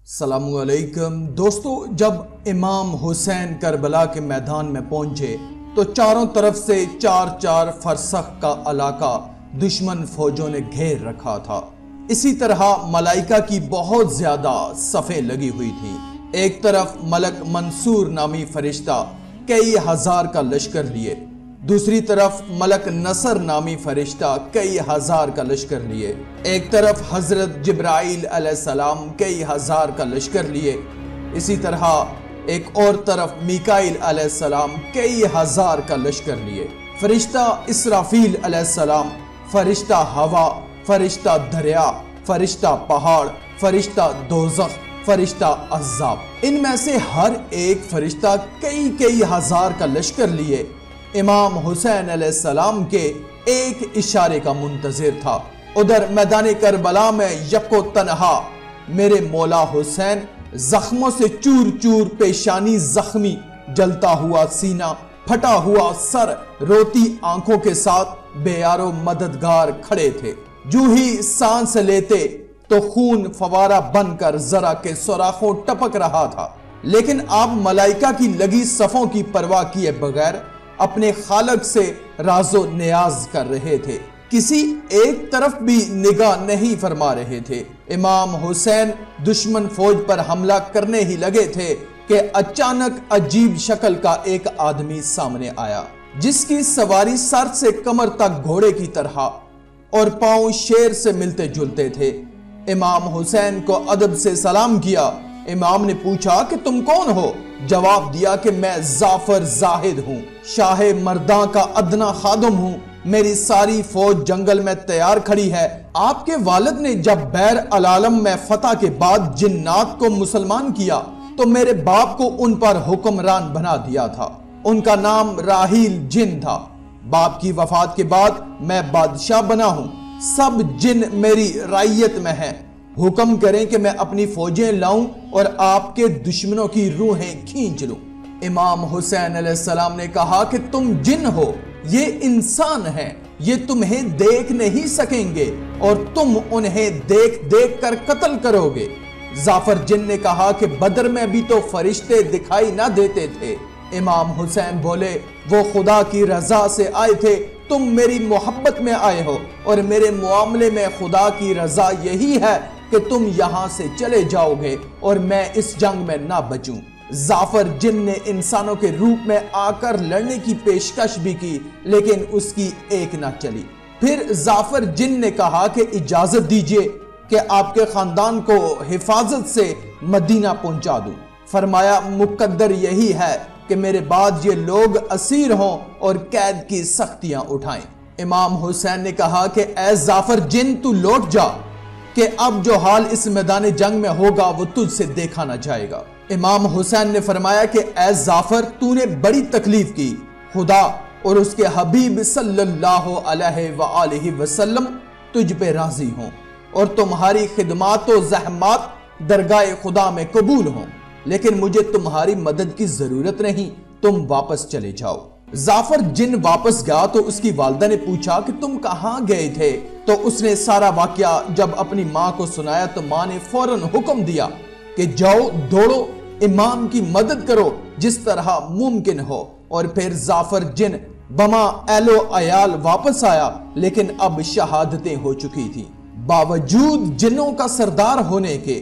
السلام علیکم دوستو، جب امام حسین کربلا کے میدان میں پہنچے تو چاروں طرف سے چار فرسخ کا علاقہ دشمن فوجوں نے گھیر رکھا تھا۔ اسی طرح ملائکہ کی بہت زیادہ صفیں لگی ہوئی تھی۔ ایک طرف ملک منصور نامی فرشتہ کئی ہزار کا لشکر لیے، دوسری طرف ملک نصر نامی فرشتہ کئی ہزار کا لشکر لیے، ایک طرف حضرت جبرائیل علیہ السلام کئی ہزار کا لشکر لیے، اسی طرح ایک اور طرف میکائیل علیہ السلام کئی ہزار کا لشکر لیے، فرشتہ اسرافیل علیہ السلام، فرشتہ ہوا، فرشتہ دریا، فرشتہ پہاڑ، فرشتہ دوزخ، فرشتہ عذاب، ان میں سے ہر ایک فرشتہ کئی ہزار کا لشکر لیے امام حسین علیہ السلام کے ایک اشارے کا منتظر تھا۔ ادھر میدان کربلا میں یکو تنہا میرے مولا حسین زخموں سے چور چور، پیشانی زخمی، جلتا ہوا سینہ، پھٹا ہوا سر، روتی آنکھوں کے ساتھ بے یار و مددگار کھڑے تھے۔ جو ہی سانس لیتے تو خون فوارہ بن کر ذرا کے سوراخوں ٹپک رہا تھا، لیکن آپ ملائکہ کی لگی صفوں کی پرواہ کیے بغیر اپنے خالق سے راز و نیاز کر رہے تھے، کسی ایک طرف بھی نگاہ نہیں فرما رہے تھے۔ امام حسین دشمن فوج پر حملہ کرنے ہی لگے تھے کہ اچانک عجیب شکل کا ایک آدمی سامنے آیا، جس کی سواری سر سے کمر تک گھوڑے کی طرح اور پاؤں شیر سے ملتے جلتے تھے۔ امام حسین کو ادب سے سلام کیا۔ امام نے پوچھا کہ تم کون ہو؟ جواب دیا کہ میں ظافر زاہد ہوں، شاہ مرداں کا ادنا خادم ہوں، میری ساری فوج جنگل میں تیار کھڑی ہے۔ آپ کے والد نے جب بیر العالم میں فتح کے بعد جنات کو مسلمان کیا تو میرے باپ کو ان پر حکمران بنا دیا تھا، ان کا نام راحیل جن تھا۔ باپ کی وفات کے بعد میں بادشاہ بنا ہوں، سب جن میری رعیت میں ہیں، حکم کریں کہ میں اپنی فوجیں لاؤں اور آپ کے دشمنوں کی روحیں کھینچ لوں۔ امام حسین علیہ السلام نے کہا کہ تم جن ہو، یہ انسان ہیں، یہ تمہیں دیکھ نہیں سکیں گے اور تم انہیں دیکھ کر قتل کرو گے۔ ظافر جن نے کہا کہ بدر میں بھی تو فرشتے دکھائی نہ دیتے تھے۔ امام حسین بولے وہ خدا کی رضا سے آئے تھے، تم میری محبت میں آئے ہو اور میرے معاملے میں خدا کی رضا یہی ہے کہ تم یہاں سے چلے جاؤ گے اور میں اس جنگ میں نہ بچوں۔ ظافر جن نے انسانوں کے روپ میں آ کر لڑنے کی پیشکش بھی کی، لیکن اس کی ایک نہ چلی۔ پھر ظافر جن نے کہا کہ اجازت دیجئے کہ آپ کے خاندان کو حفاظت سے مدینہ پہنچا دوں۔ فرمایا مقدر یہی ہے کہ میرے بعد یہ لوگ اسیر ہوں اور قید کی سختیاں اٹھائیں۔ امام حسین نے کہا کہ اے ظافر جن تو لوٹ جا، کہ اب جو حال اس میدان جنگ میں ہوگا وہ تجھ سے دیکھا نہ جائے گا۔ امام حسین نے فرمایا کہ اے ظافر تو نے بڑی تکلیف کی، خدا اور اس کے حبیب صلی اللہ علیہ وآلہ وسلم تجھ پہ راضی ہوں اور تمہاری خدمات و زحمات درگاہ خدا میں قبول ہوں، لیکن مجھے تمہاری مدد کی ضرورت نہیں، تم واپس چلے جاؤ۔ ظافر جن واپس گیا تو اس کی والدہ نے پوچھا کہ تم کہاں گئے تھے؟ تو اس نے سارا واقعہ جب اپنی ماں کو سنایا تو ماں نے فوراً حکم دیا کہ جاؤ دوڑو، امام کی مدد کرو جس طرح ممکن ہو۔ اور پھر ظافر جن بما اہل و عیال واپس آیا، لیکن اب شہادتیں ہو چکی تھی، باوجود جنوں کا سردار ہونے کے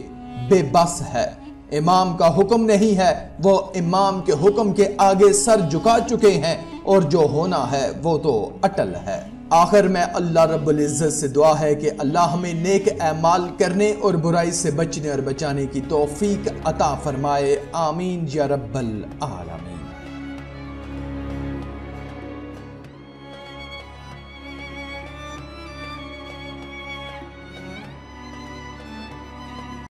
بے بس ہے۔ امام کا حکم نہیں ہے، وہ امام کے حکم کے آگے سر جھکا چکے ہیں اور جو ہونا ہے وہ تو اٹل ہے۔ آخر میں اللہ رب العزت سے دعا ہے کہ اللہ ہمیں نیک اعمال کرنے اور برائی سے بچنے اور بچانے کی توفیق عطا فرمائے، آمین یا رب العالمین۔